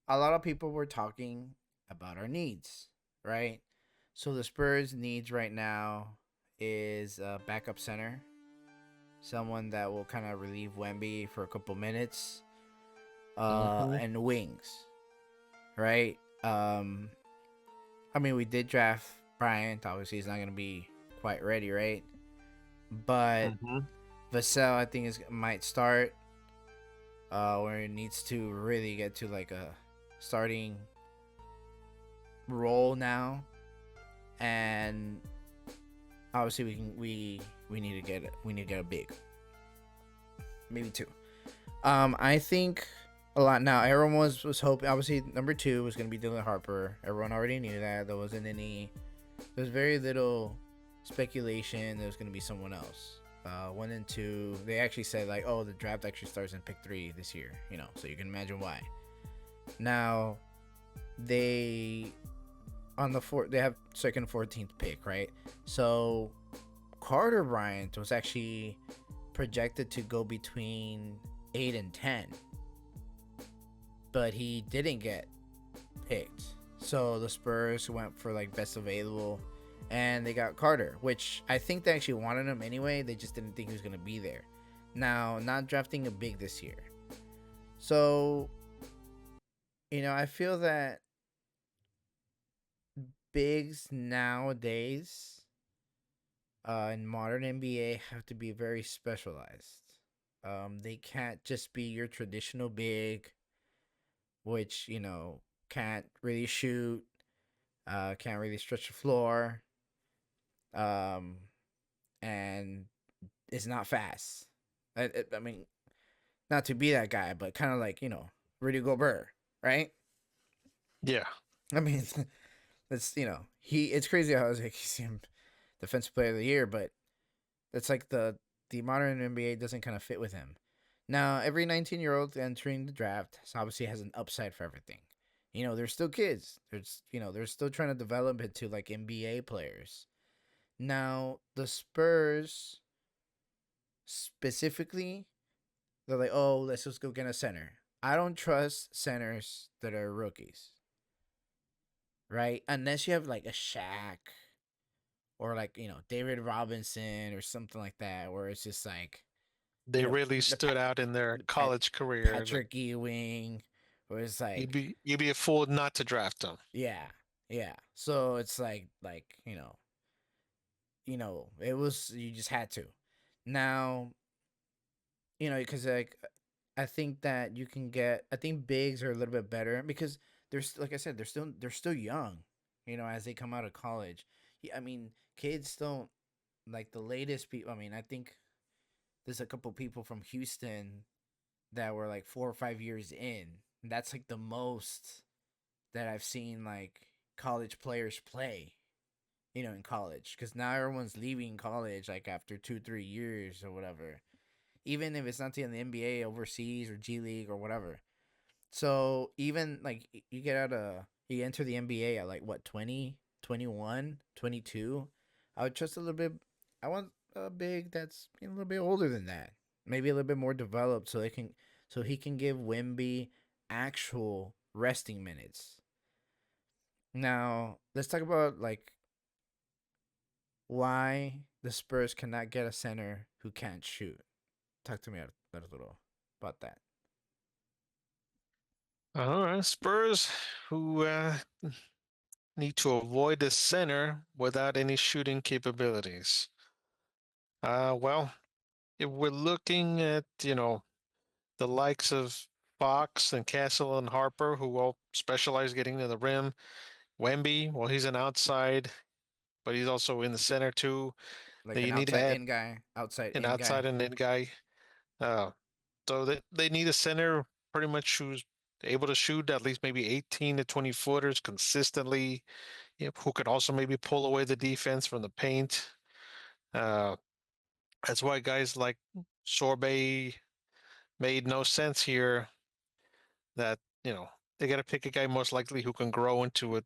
a lot of people were talking about our needs, right? So the Spurs needs right now is a backup center, someone that will kind of relieve Wemby for a couple minutes, Hmm. and wings, right? I mean, we did draft Bryant. Obviously, he's not gonna be quite ready, right? But Hmm. Vassell, I think, is might start. Where it needs to really get to like a starting role now, and obviously we need to get a big, maybe two. I think a lot now. Everyone was hoping. Obviously, number two was gonna be Dylan Harper. Everyone already knew that. There wasn't any. There's very little speculation. There was gonna be someone else. One and two, they actually said like, oh, the draft actually starts in pick three this year. So you can imagine why. Now they on the fourth, they have second 14th pick, right? So Carter Bryant was actually projected to go between 8 and 10, but he didn't get picked. So the Spurs went for like best available, and they got Carter, which I think they actually wanted him anyway. They just didn't think he was going to be there. Now, not drafting a big this year. So, I feel that bigs nowadays in modern NBA have to be very specialized. They can't just be your traditional big, which can't really shoot, can't really stretch the floor, um, and is not fast. I mean, not to be that guy, but kind of like Rudy Gobert, right? Yeah. I mean, that's he. It's crazy how I was like he's him defensive player of the year, but that's like the modern NBA doesn't kind of fit with him. Now, every 19-year-old entering the draft obviously has an upside for everything. They're still kids. They're still trying to develop into like NBA players. Now, the Spurs specifically, they're like, oh, let's just go get a center. I don't trust centers that are rookies, right? Unless you have like a Shaq or like David Robinson or something like that, where it's just like They you know really the stood out in their the college career. Patrick Ewing, where it's You'd like be a fool not to draft them. yeah, yeah. So it's like it was you just had to. Now because like I think that you can get. I think bigs are a little bit better because there's like I said they're still young. As they come out of college. I mean, kids don't like the latest people. I mean, I think there's a couple people from Houston that were like 4 or 5 years in. And that's like the most that I've seen like college players play. In college, because now everyone's leaving college like after 2 3 years or whatever. Even if it's not in the NBA, overseas or G League or whatever. So even like you enter the NBA at like what 20, 21, 22. I would trust a little bit. I want a big that's a little bit older than that, maybe a little bit more developed, so he can give Wimby actual resting minutes. Now let's talk about like why the Spurs cannot get a center who can't shoot. Talk to me a little about that. All right, Spurs, who need to avoid the center without any shooting capabilities. Well, if we're looking at, the likes of Fox and Castle and Harper, who all specialize getting to the rim. Wemby, well, he's an outside, but he's also in the center too. Like Then an you need to outside add in guy, outside an in guy. outside and in guy. Uh, so they need a center pretty much who's able to shoot at least maybe 18 to 20 footers consistently, who could also maybe pull away the defense from the paint. Uh, that's why guys like Sorbet made no sense here. That they got to pick a guy most likely who can grow into a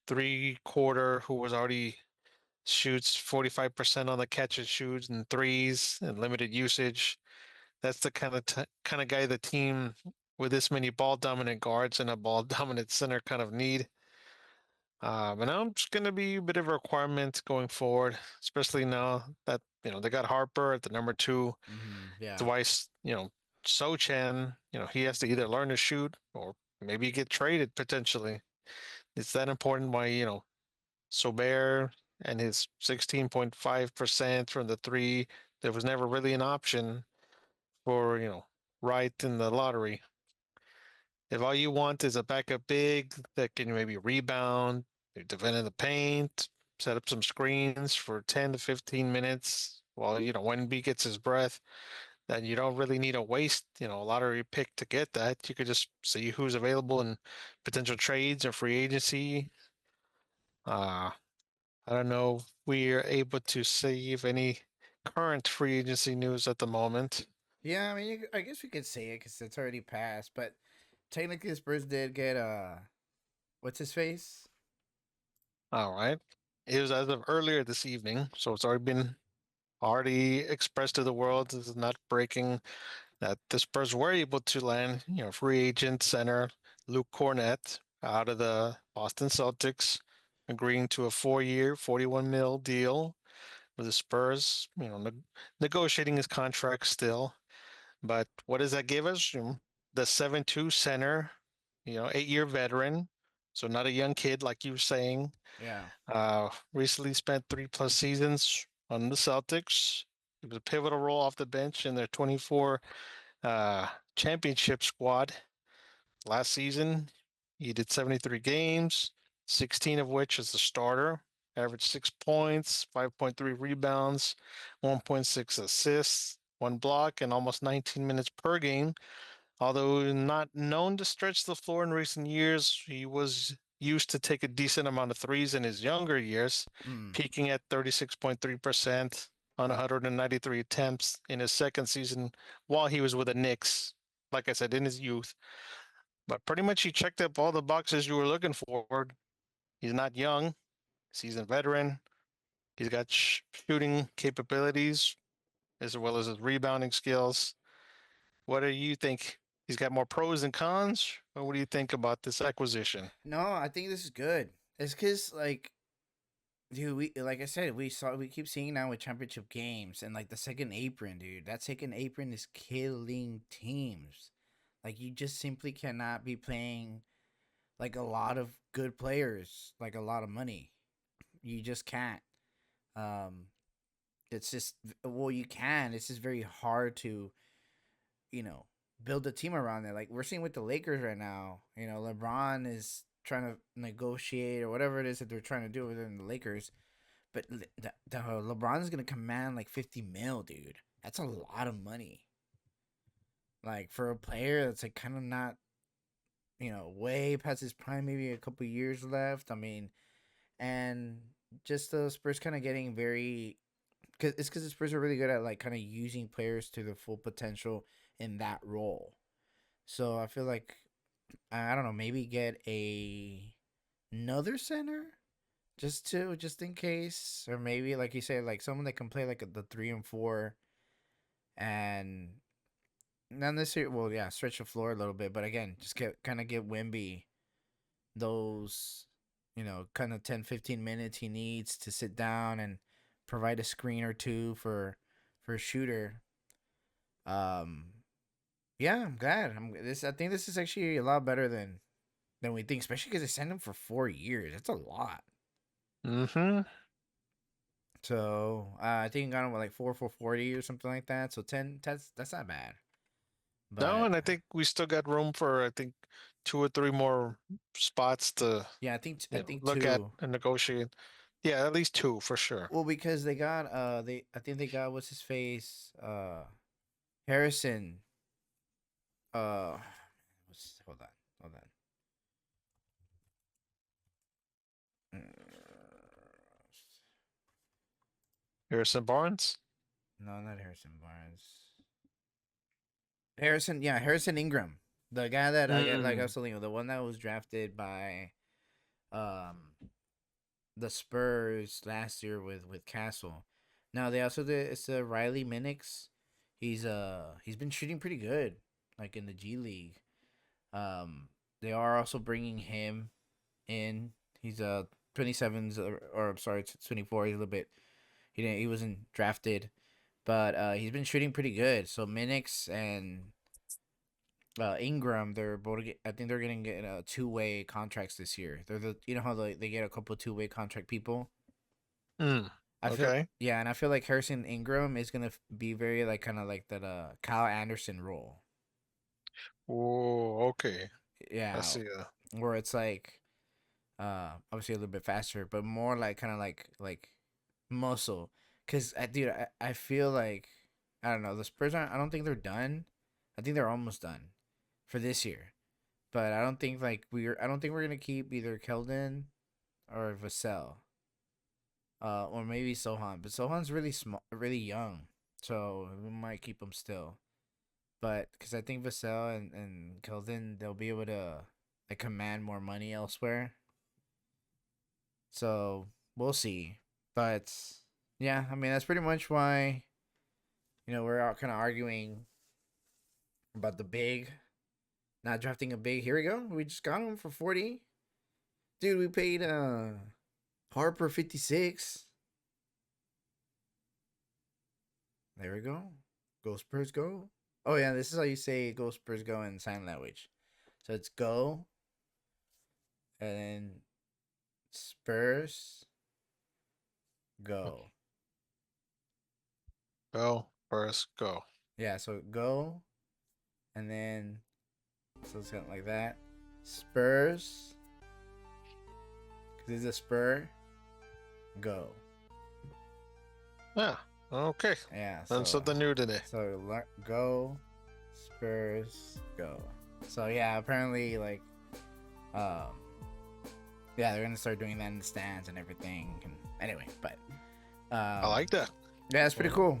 three-quarter who was already shoots 45% on the catch and shoots and threes and limited usage. That's the kind of guy the team with this many ball dominant guards and a ball dominant center kind of need. But now it's going to be a bit of a requirement going forward, especially now that they got Harper at the number two. Yeah. Twice, Sochan, he has to either learn to shoot or maybe get traded potentially. It's that important why, Sober and his 16.5% from the three, there was never really an option for, right in the lottery. If all you want is a backup big that can maybe rebound, defend in the paint, set up some screens for 10 to 15 minutes while, Wemby gets his breath, then you don't really need to waste, a lottery pick to get that. You could just see who's available in potential trades or free agency. Uh, I don't know if we are able to save any current free agency news at the moment. Yeah, I mean, I guess we could say it because it's already passed. But technically, the Spurs did get what's his face? All right. It was as of earlier this evening, so it's already expressed to the world. This is not breaking that the Spurs were able to land, free agent center Luke Cornett out of the Boston Celtics, agreeing to a 4-year, 41 mil deal with the Spurs, negotiating his contract still. But what does that give us? The 7-2 center, 8-year veteran, so not a young kid like you were saying. Yeah. Recently spent 3+ seasons on the Celtics. He was a pivotal role off the bench in their 24 championship squad. Last season, he did 73 games, 16 of which as the starter. Averaged 6 points, 5.3 rebounds, 1.6 assists, 1 block, and almost 19 minutes per game. Although not known to stretch the floor in recent years, he was used to take a decent amount of threes in his younger years, Mm. peaking at 36.3% on 193 attempts in his second season while he was with the Knicks, like I said, in his youth. But pretty much he checked up all the boxes you were looking for. He's not young, seasoned veteran. He's got shooting capabilities as well as his rebounding skills. What do you think? He's got more pros than cons? Or what do you think about this acquisition? No, I think this is good. It's because like, dude, we like I said, we keep seeing now with championship games and like the second apron, dude. That second apron is killing teams. Like you just simply cannot be playing like a lot of good players, like a lot of money. You just can't. Um, it's just well, you can. It's just very hard to you know build a team around it. Like we're seeing with the Lakers right now. LeBron is trying to negotiate or whatever it is that they're trying to do within the Lakers. But LeBron is gonna command like 50 mil, dude. That's a lot of money. Like for a player that's like kind of not, way past his prime, maybe a couple years left. I mean, and just the Spurs kind of getting very, because the Spurs are really good at like kind of using players to their full potential in that role. So I feel like I don't know, maybe get another center just in case, or maybe like you said, like someone that can play like the 3 and 4, and not necessarily, well, yeah, stretch the floor a little bit, but again, just get kind of give Wimby those, kind of 10-15 minutes he needs to sit down and provide a screen or two for a shooter. Um, yeah, I'm glad. I think this is actually a lot better than we think, especially because they signed him for 4 years. That's a lot. Mm-hmm. So I think he got him with like 4 for 40 or something like that. So 10, that's not bad. No, But and I think we still got room for, I think, 2 or 3 more spots to yeah, I think look at two. and negotiate. Yeah, at least two for sure. Well, because they got I think they got what's his face Harrison uh hold on. Uh, Harrison Barnes? no, not Harrison Barnes. Harrison Ingram, the guy that I get like I Mm. was telling you, the one that was drafted by um the Spurs last year with Castle. Now they also did it's Riley Minix. He's been shooting pretty good, like in the G League. They are also bringing him in. He's 27's or I'm sorry, 24. He's a little bit. He wasn't drafted, but he's been shooting pretty good. So Minix and Ingram, they're both. I think they're gonna get two-way contracts this year. They're how they get a couple two-way contract people. Mm, I feel okay. yeah, and I feel like Harrison Ingram is gonna be very like kind of like that Kyle Anderson role. Oh, okay. I Yeah, see. where it's like obviously a little bit faster, but more like kind of like muscle. Cause dude, I feel like I don't know the Spurs aren't. I don't think they're done. I think they're almost done for this year. But I don't think I don't think we're gonna keep either Keldon or Vassell. Or maybe Sohan. But Sohan's really small, really young, so we might keep him still. But because I think Vassell and Keldon, they'll be able to like command more money elsewhere. So we'll see. But yeah, I mean that's pretty much why we're out kind of arguing about the big, not drafting a big. Here we go. We just got him for 40. Dude, we paid Harper 56. There we go. Go Spurs go. Oh yeah, this is how you say go Spurs go in sign language. So it's go and then Spurs go. Go first, go. Yeah, so go and then so it's kind of like that. Spurs, because it's a spur, go. Yeah. Okay. Yeah, Learned so something new today. go, Spurs go. So yeah, apparently like, um, yeah, they're gonna start doing that in the stands and everything. And anyway, but I like that. yeah, it's pretty Well, cool.